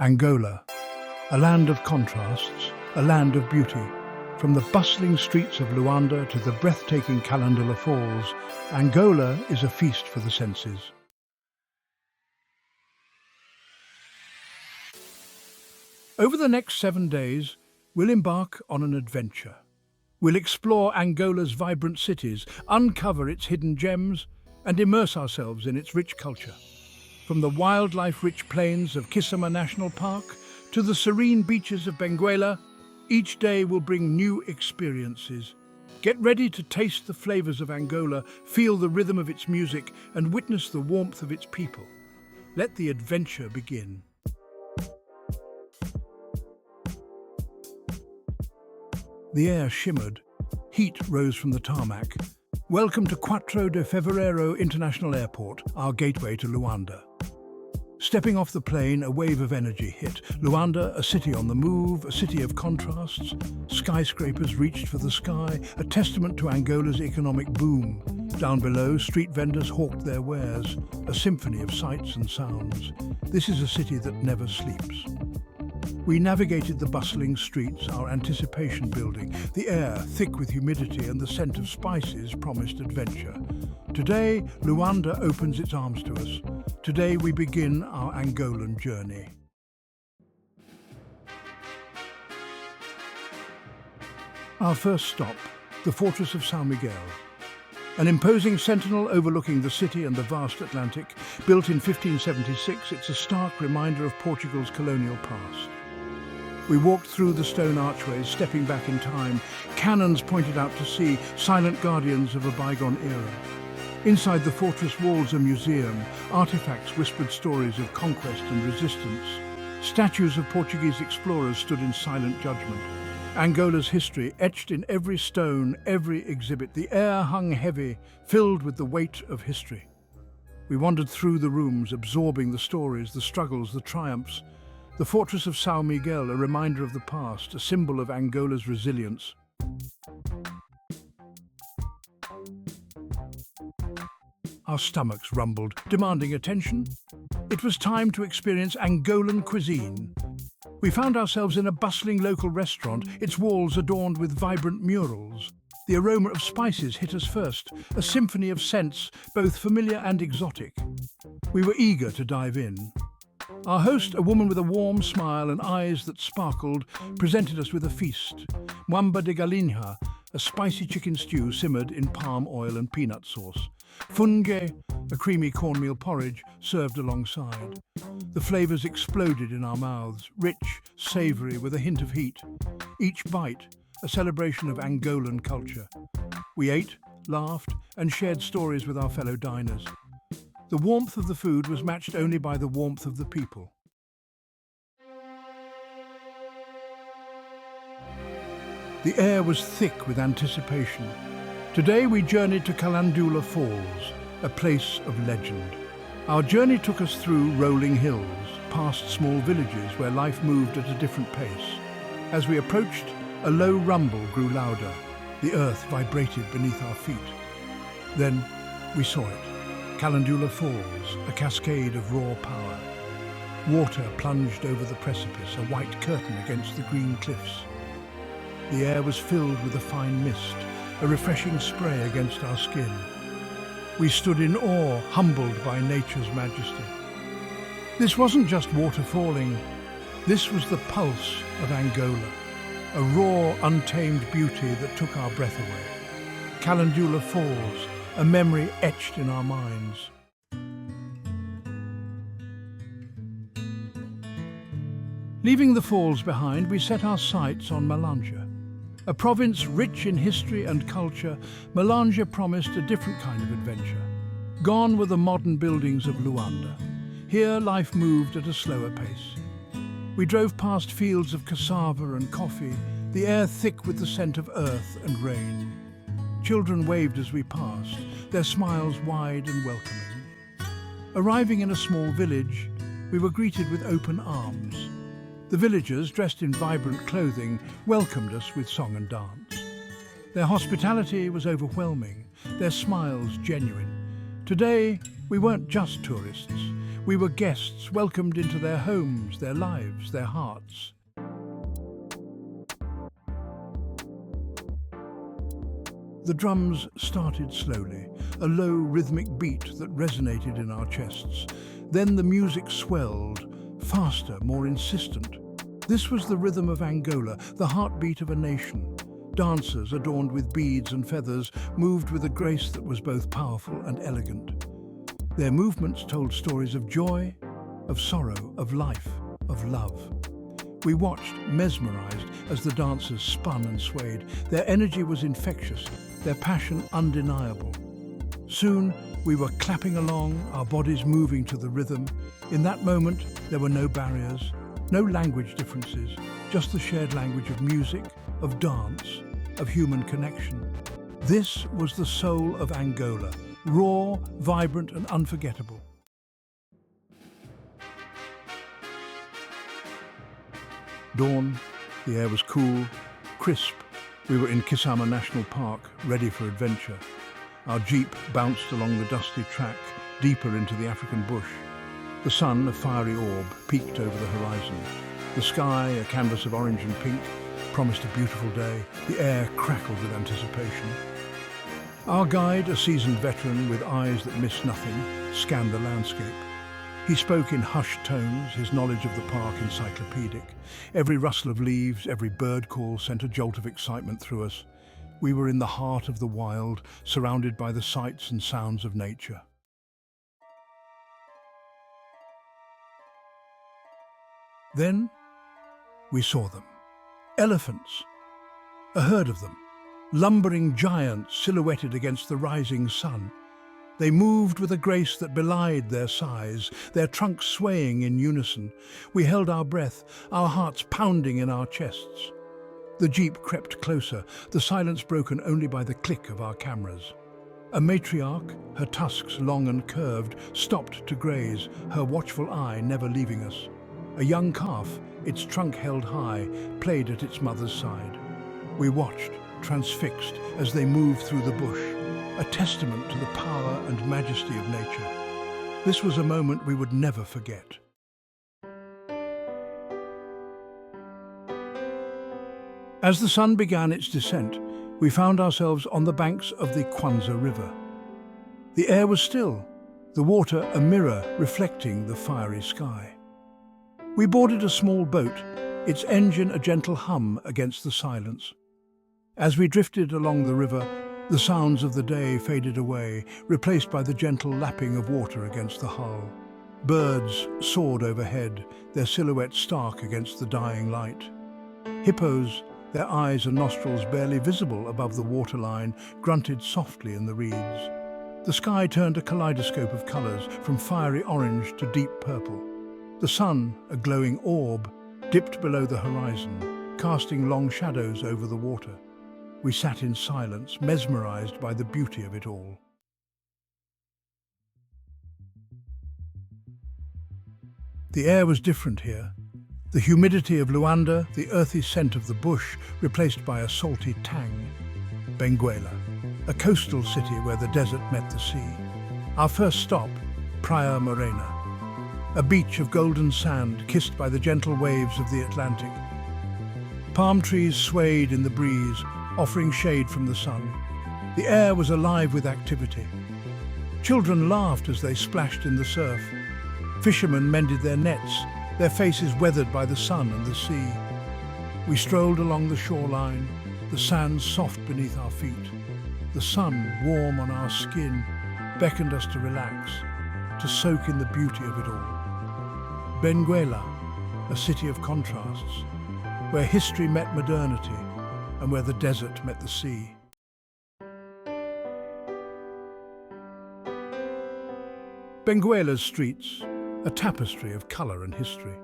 Angola, a land of contrasts, a land of beauty. From the bustling streets of Luanda to the breathtaking Calendula Falls, Angola is a feast for the senses. Over the next 7 days, we'll embark on an adventure. We'll explore Angola's vibrant cities, uncover its hidden gems, and immerse ourselves in its rich culture. From the wildlife-rich plains of Kisama National Park to the serene beaches of Benguela, each day will bring new experiences. Get ready to taste the flavors of Angola, feel the rhythm of its music, and witness the warmth of its people. Let the adventure begin. The air shimmered. Heat rose from the tarmac. Welcome to 4 de Fevereiro International Airport, our gateway to Luanda. Stepping off the plane, a wave of energy hit. Luanda, a city on the move, a city of contrasts. Skyscrapers reached for the sky, a testament to Angola's economic boom. Down below, street vendors hawked their wares, a symphony of sights and sounds. This is a city that never sleeps. We navigated the bustling streets, our anticipation building. The air, thick with humidity and the scent of spices, promised adventure. Today, Luanda opens its arms to us. Today we begin our Angolan journey. Our first stop, the fortress of São Miguel. An imposing sentinel overlooking the city and the vast Atlantic. Built in 1576, it's a stark reminder of Portugal's colonial past. We walked through the stone archways, stepping back in time. Cannons pointed out to sea, silent guardians of a bygone era. Inside the fortress walls, a museum. Artifacts whispered stories of conquest and resistance. Statues of Portuguese explorers stood in silent judgment. Angola's history etched in every stone, every exhibit. The air hung heavy, filled with the weight of history. We wandered through the rooms, absorbing the stories, the struggles, the triumphs. The fortress of São Miguel, a reminder of the past, a symbol of Angola's resilience. Our stomachs rumbled, demanding attention. It was time to experience Angolan cuisine. We found ourselves in a bustling local restaurant, its walls adorned with vibrant murals. The aroma of spices hit us first, a symphony of scents, both familiar and exotic. We were eager to dive in. Our host, a woman with a warm smile and eyes that sparkled, presented us with a feast. Mwamba de galinha, a spicy chicken stew simmered in palm oil and peanut sauce. Funge, a creamy cornmeal porridge, served alongside. The flavors exploded in our mouths, rich, savory, with a hint of heat. Each bite, a celebration of Angolan culture. We ate, laughed, and shared stories with our fellow diners. The warmth of the food was matched only by the warmth of the people. The air was thick with anticipation. Today we journeyed to Calendula Falls, a place of legend. Our journey took us through rolling hills, past small villages where life moved at a different pace. As we approached, a low rumble grew louder. The earth vibrated beneath our feet. Then we saw it. Calendula Falls, a cascade of raw power. Water plunged over the precipice, a white curtain against the green cliffs. The air was filled with a fine mist, a refreshing spray against our skin. We stood in awe, humbled by nature's majesty. This wasn't just water falling. This was the pulse of Angola, a raw, untamed beauty that took our breath away. Calendula Falls, a memory etched in our minds. Leaving the falls behind, we set our sights on Malanje. A province rich in history and culture, Malanje promised a different kind of adventure. Gone were the modern buildings of Luanda. Here life moved at a slower pace. We drove past fields of cassava and coffee, the air thick with the scent of earth and rain. Children waved as we passed, their smiles wide and welcoming. Arriving in a small village, we were greeted with open arms. The villagers, dressed in vibrant clothing, welcomed us with song and dance. Their hospitality was overwhelming, their smiles genuine. Today, we weren't just tourists. We were guests, welcomed into their homes, their lives, their hearts. The drums started slowly, a low rhythmic beat that resonated in our chests. Then the music swelled, faster, more insistent. This was the rhythm of Angola, the heartbeat of a nation. Dancers, adorned with beads and feathers, moved with a grace that was both powerful and elegant. Their movements told stories of joy, of sorrow, of life, of love. We watched, mesmerized, as the dancers spun and swayed. Their energy was infectious, their passion undeniable. Soon, we were clapping along, our bodies moving to the rhythm. In that moment, there were no barriers, no language differences, just the shared language of music, of dance, of human connection. This was the soul of Angola, raw, vibrant, and unforgettable. Dawn, the air was cool, crisp. We were in Kisama National Park, ready for adventure. Our jeep bounced along the dusty track, deeper into the African bush. The sun, a fiery orb, peeked over the horizon. The sky, a canvas of orange and pink, promised a beautiful day. The air crackled with anticipation. Our guide, a seasoned veteran with eyes that missed nothing, scanned the landscape. He spoke in hushed tones, his knowledge of the park encyclopedic. Every rustle of leaves, every bird call sent a jolt of excitement through us. We were in the heart of the wild, surrounded by the sights and sounds of nature. Then we saw them. Elephants. A herd of them. Lumbering giants silhouetted against the rising sun. They moved with a grace that belied their size, their trunks swaying in unison. We held our breath, our hearts pounding in our chests. The jeep crept closer, the silence broken only by the click of our cameras. A matriarch, her tusks long and curved, stopped to graze, her watchful eye never leaving us. A young calf, its trunk held high, played at its mother's side. We watched, transfixed, as they moved through the bush, a testament to the power and majesty of nature. This was a moment we would never forget. As the sun began its descent, we found ourselves on the banks of the Kwanza River. The air was still, the water a mirror reflecting the fiery sky. We boarded a small boat, its engine a gentle hum against the silence. As we drifted along the river, the sounds of the day faded away, replaced by the gentle lapping of water against the hull. Birds soared overhead, their silhouettes stark against the dying light. Hippos, their eyes and nostrils barely visible above the waterline, grunted softly in the reeds. The sky turned a kaleidoscope of colours, from fiery orange to deep purple. The sun, a glowing orb, dipped below the horizon, casting long shadows over the water. We sat in silence, mesmerized by the beauty of it all. The air was different here. The humidity of Luanda, the earthy scent of the bush, replaced by a salty tang. Benguela, a coastal city where the desert met the sea. Our first stop, Praia Morena, a beach of golden sand kissed by the gentle waves of the Atlantic. Palm trees swayed in the breeze, offering shade from the sun. The air was alive with activity. Children laughed as they splashed in the surf. Fishermen mended their nets, their faces weathered by the sun and the sea. We strolled along the shoreline, the sand soft beneath our feet. The sun, warm on our skin, beckoned us to relax, to soak in the beauty of it all. Benguela, a city of contrasts, where history met modernity and where the desert met the sea. Benguela's streets, a tapestry of colour and history.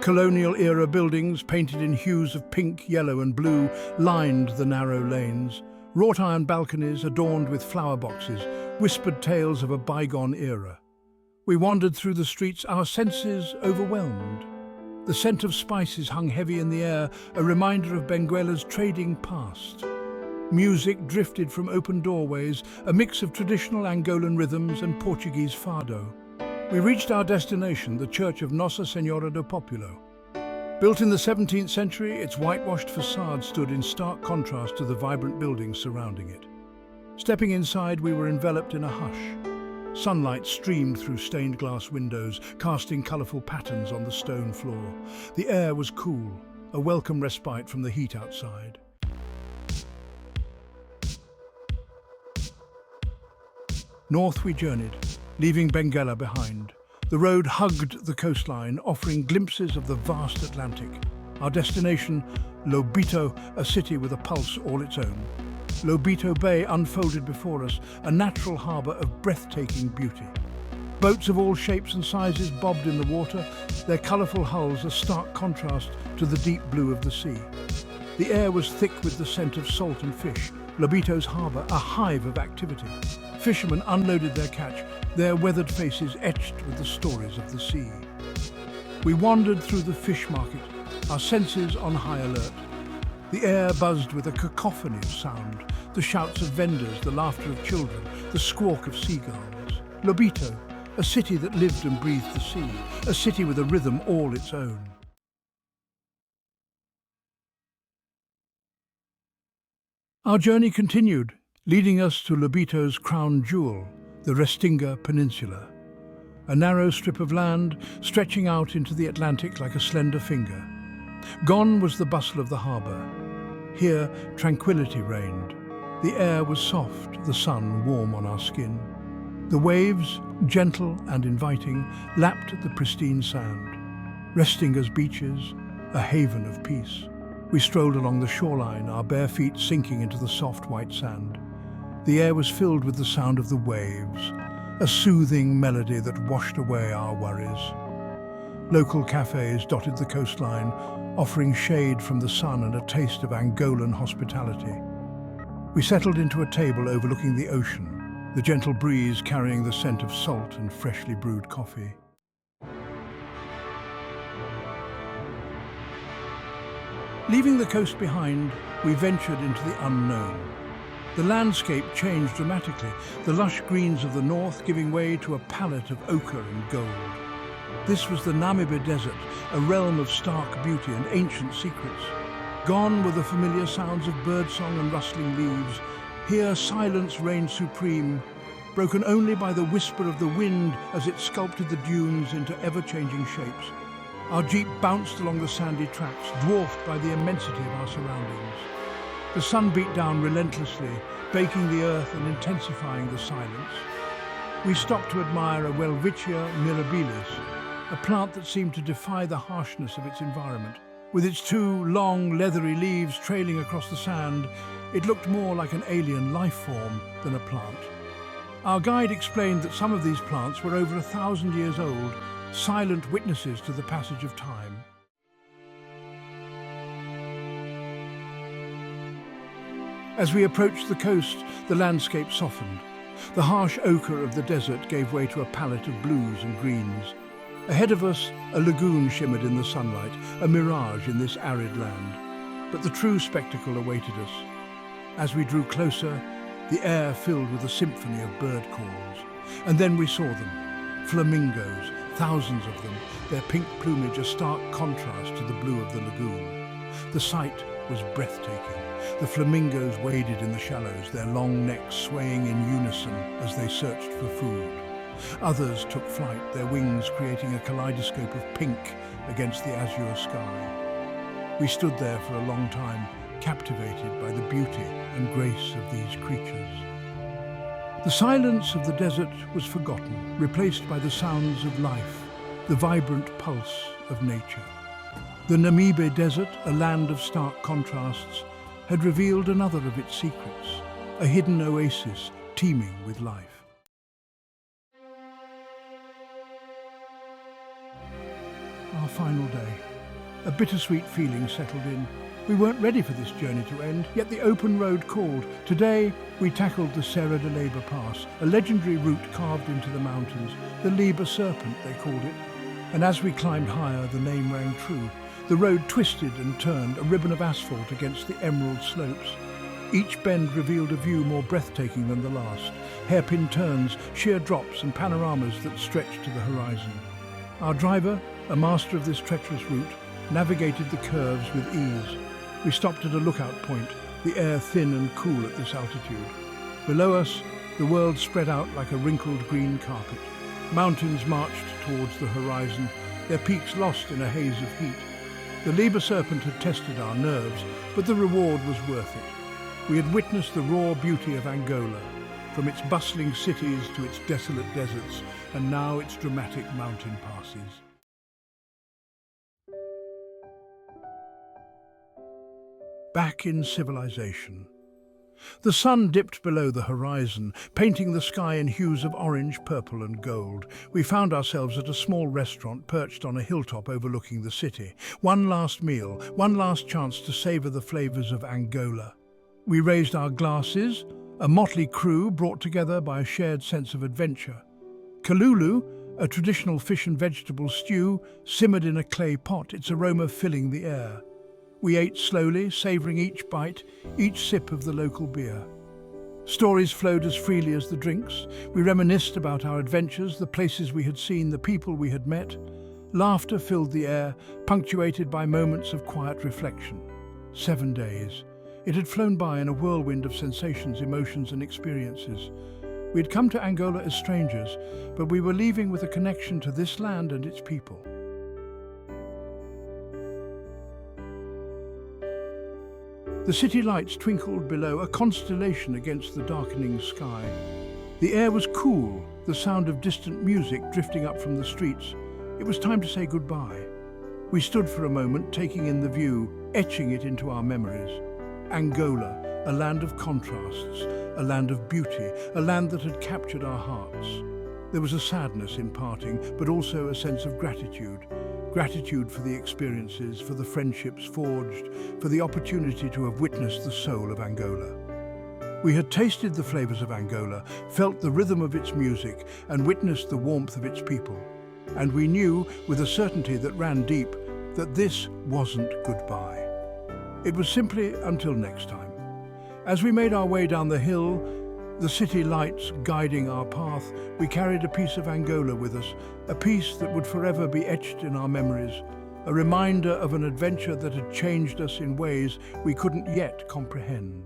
Colonial-era buildings painted in hues of pink, yellow and blue lined the narrow lanes. Wrought iron balconies adorned with flower boxes whispered tales of a bygone era. We wandered through the streets, our senses overwhelmed. The scent of spices hung heavy in the air, a reminder of Benguela's trading past. Music drifted from open doorways, a mix of traditional Angolan rhythms and Portuguese fado. We reached our destination, the church of Nossa Senhora do Populo. Built in the 17th century, its whitewashed facade stood in stark contrast to the vibrant buildings surrounding it. Stepping inside, we were enveloped in a hush. Sunlight streamed through stained glass windows, casting colourful patterns on the stone floor. The air was cool, a welcome respite from the heat outside. North we journeyed, leaving Benguela behind. The road hugged the coastline, offering glimpses of the vast Atlantic. Our destination, Lobito, a city with a pulse all its own. Lobito Bay unfolded before us, a natural harbour of breathtaking beauty. Boats of all shapes and sizes bobbed in the water, their colourful hulls a stark contrast to the deep blue of the sea. The air was thick with the scent of salt and fish. Lobito's harbour, a hive of activity. Fishermen unloaded their catch, their weathered faces etched with the stories of the sea. We wandered through the fish market, our senses on high alert. The air buzzed with a cacophony of sound, the shouts of vendors, the laughter of children, the squawk of seagulls. Lobito, a city that lived and breathed the sea, a city with a rhythm all its own. Our journey continued, leading us to Lobito's crown jewel, the Restinga Peninsula, a narrow strip of land stretching out into the Atlantic like a slender finger. Gone was the bustle of the harbour. Here, tranquility reigned. The air was soft, the sun warm on our skin. The waves, gentle and inviting, lapped at the pristine sand. Restinga's beaches, a haven of peace. We strolled along the shoreline, our bare feet sinking into the soft white sand. The air was filled with the sound of the waves, a soothing melody that washed away our worries. Local cafes dotted the coastline, offering shade from the sun and a taste of Angolan hospitality. We settled into a table overlooking the ocean, the gentle breeze carrying the scent of salt and freshly brewed coffee. Leaving the coast behind, we ventured into the unknown. The landscape changed dramatically, the lush greens of the north giving way to a palette of ochre and gold. This was the Namibe Desert, a realm of stark beauty and ancient secrets. Gone were the familiar sounds of birdsong and rustling leaves. Here silence reigned supreme, broken only by the whisper of the wind as it sculpted the dunes into ever-changing shapes. Our jeep bounced along the sandy tracks, dwarfed by the immensity of our surroundings. The sun beat down relentlessly, baking the earth and intensifying the silence. We stopped to admire a Welwitschia mirabilis, a plant that seemed to defy the harshness of its environment. With its two long, leathery leaves trailing across the sand, it looked more like an alien life form than a plant. Our guide explained that some of these plants were over 1,000 years old, silent witnesses to the passage of time. As we approached the coast, the landscape softened. The harsh ochre of the desert gave way to a palette of blues and greens. Ahead of us, a lagoon shimmered in the sunlight, a mirage in this arid land. But the true spectacle awaited us. As we drew closer, the air filled with a symphony of bird calls. And then we saw them, flamingos, thousands of them, their pink plumage a stark contrast to the blue of the lagoon. The sight was breathtaking. The flamingos waded in the shallows, their long necks swaying in unison as they searched for food. Others took flight, their wings creating a kaleidoscope of pink against the azure sky. We stood there for a long time, captivated by the beauty and grace of these creatures. The silence of the desert was forgotten, replaced by the sounds of life, the vibrant pulse of nature. The Namibe Desert, a land of stark contrasts, had revealed another of its secrets, a hidden oasis teeming with life. Our final day. A bittersweet feeling settled in. We weren't ready for this journey to end, yet the open road called. Today, we tackled the Serra de Leiba Pass, a legendary route carved into the mountains, the Leiba Serpent, they called it. And as we climbed higher, the name rang true. The road twisted and turned, a ribbon of asphalt against the emerald slopes. Each bend revealed a view more breathtaking than the last. Hairpin turns, sheer drops and panoramas that stretched to the horizon. Our driver, a master of this treacherous route, navigated the curves with ease. We stopped at a lookout point, the air thin and cool at this altitude. Below us, the world spread out like a wrinkled green carpet. Mountains marched towards the horizon, their peaks lost in a haze of heat. The Liber Serpent had tested our nerves, but the reward was worth it. We had witnessed the raw beauty of Angola, from its bustling cities to its desolate deserts, and now its dramatic mountain passes. Back in civilization. The sun dipped below the horizon, painting the sky in hues of orange, purple and gold. We found ourselves at a small restaurant perched on a hilltop overlooking the city. One last meal, one last chance to savor the flavors of Angola. We raised our glasses, a motley crew brought together by a shared sense of adventure. Kalulu, a traditional fish and vegetable stew, simmered in a clay pot, its aroma filling the air. We ate slowly, savouring each bite, each sip of the local beer. Stories flowed as freely as the drinks. We reminisced about our adventures, the places we had seen, the people we had met. Laughter filled the air, punctuated by moments of quiet reflection. 7 days. It had flown by in a whirlwind of sensations, emotions and experiences. We had come to Angola as strangers, but we were leaving with a connection to this land and its people. The city lights twinkled below, a constellation against the darkening sky. The air was cool, the sound of distant music drifting up from the streets. It was time to say goodbye. We stood for a moment, taking in the view, etching it into our memories. Angola, a land of contrasts, a land of beauty, a land that had captured our hearts. There was a sadness in parting, but also a sense of gratitude. Gratitude for the experiences, for the friendships forged, for the opportunity to have witnessed the soul of Angola. We had tasted the flavors of Angola, felt the rhythm of its music, and witnessed the warmth of its people. And we knew, with a certainty that ran deep, that this wasn't goodbye. It was simply until next time. As we made our way down the hill, the city lights guiding our path, we carried a piece of Angola with us, a piece that would forever be etched in our memories, a reminder of an adventure that had changed us in ways we couldn't yet comprehend.